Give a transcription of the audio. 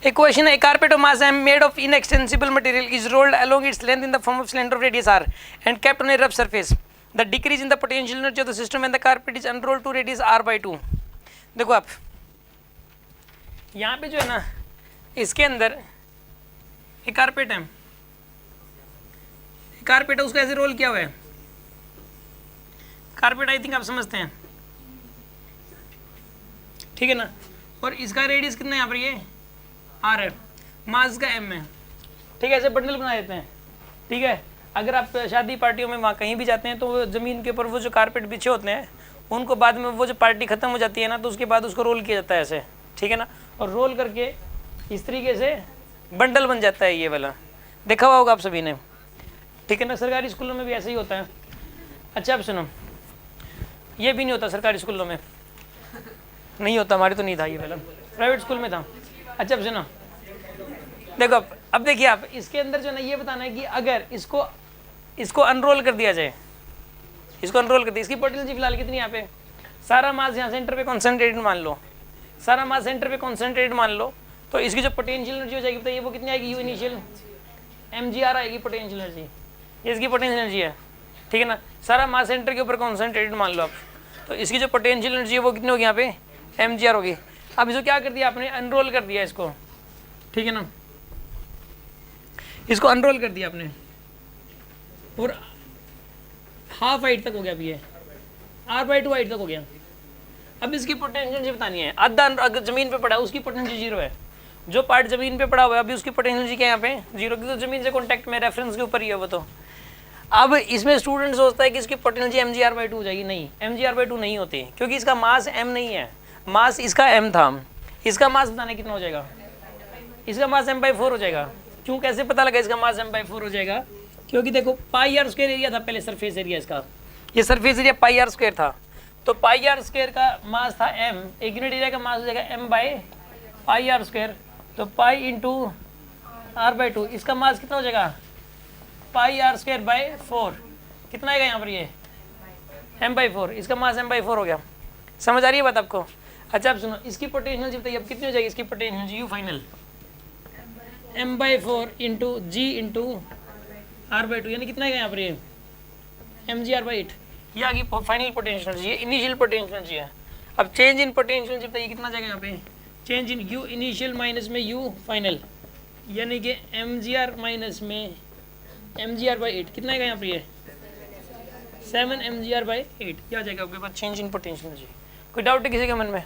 A question: A carpet of mass m made of inextensible material is rolled along its length in the form of cylinder of radius r and kept on a rough surface. The decrease in the potential energy of the system when the carpet is unrolled to radius r/2. देखो आप यहाँ पे जो है ना, इसके अंदर एक कारपेट है, कारपेट है, उसको ऐसे रोल किया हुआ है। कारपेट आई थिंक आप समझते हैं, ठीक है ना। और इसका रेडियस कितना है यहाँ पर, ये आर है, मास का एम है, ठीक है। ऐसे बंडल बना देते हैं, ठीक है। अगर आप शादी पार्टियों में वहाँ कहीं भी जाते हैं तो वो ज़मीन के ऊपर वो जो कारपेट बिछे होते हैं उनको बाद में वो जो पार्टी ख़त्म हो जाती है ना तो उसके बाद उसको रोल किया जाता है ऐसे, ठीक है ना। और रोल करके इस तरीके से बंडल बन जाता है ये वाला, देखा हुआ होगा आप सभी ने, ठीक है ना। सरकारी स्कूलों में भी ऐसे ही होता है। अच्छा अब सुनो, ये भी नहीं होता सरकारी स्कूलों में, नहीं होता, हमारे तो नहीं था ये वाला, प्राइवेट स्कूल में था। अच्छा अब सुनो, देखो अब देखिए आप, इसके अंदर जो है ना ये बताना है कि अगर इसको अनरोल कर दिया जाए, इसको अनरोल कर दिया, इसकी पोटेंशियल फिलहाल कितनी यहाँ पे, सारा मास यहाँ सेंटर पे कॉन्सेंट्रेटेड मान लो, सारा मास सेंटर पे कॉन्सेंट्रेटेड मान लो, तो इसकी जो पोटेंशियल एनर्जी हो जाएगी बताइए वो कितनी आएगी, यू इनिशियल mgr आएगी पोटेंशियल एनर्जी, ये इसकी पोटेंशियल एनर्जी है, ठीक है ना। सारा मास सेंटर के ऊपर कॉन्सेंट्रेटेड मान लो आप, तो इसकी जो पोटेंशियल एनर्जी है वो कितनी होगी यहाँ पे, mgr होगी। अब इसको क्या कर दिया आपने, अनरोल कर दिया इसको, ठीक है ना, इसको अनरोल कर दिया आपने और हाफ हाइट तक हो गया, अभी ये r/2 हाइट तक हो गया। अब इसकी पोटेंशियल एनर्जी बतानी है, आधा अगर जमीन पे पड़ा है उसकी पोटेंशियल जीरो है, जो पार्ट जमीन पे पड़ा हुआ है अभी उसकी पोटेंशियल एनर्जी क्या है यहाँ पे, जीरो की, तो जमीन से कॉन्टैक्ट में रेफरेंस के ऊपर ही है वो तो। अब इसमें स्टूडेंट सोचता है कि इसकी पोटेंशियल mgr/2 हो जाएगी, नहीं, mgr/2 नहीं होती क्योंकि इसका मास m नहीं है, मास इसका m था। इसका मास बताने कितना हो जाएगा, इसका मास m/4 हो जाएगा। क्यों, कैसे पता लगा इसका मास m/4 हो जाएगा, क्योंकि देखो πr² एरिया था पहले, सरफेस एरिया इसका, ये सरफेस एरिया πr² था, तो πr² का मास था m, एक यूनिट एरिया का मास हो जाएगा m/πr², तो पाई इंटू r/2, इसका मास कितना हो जाएगा πr²/4, कितना आएगा यहाँ पर, ये m/4, इसका मास m/4 हो गया। समझ आ रही है बात आपको। अच्छा अब सुनो, इसकी पोटेंशियल जी बताइए अब कितनी हो जाएगी, इसकी potential G U final m/4 into G into r/2, यानी कितना आएगा यहाँ पर, ये mgr/8, ये आगे फाइनल पोटेंशियल एनर्जी है, इनिशियल पोटेंशियल एनर्जी है। अब चेंज इन पोटेंशियल एनर्जी बताइए कितना जाएगा यहाँ पे, change in u initial minus में u फाइनल, यानी कि mgr माइनस में mgr/8, कितना आएगा यहाँ पे, ये 7 mgr/8, क्या आ जाएगा आपके पास चेंज इन पोटेंशियल एनर्जी। कोई डाउट है किसी के मन में?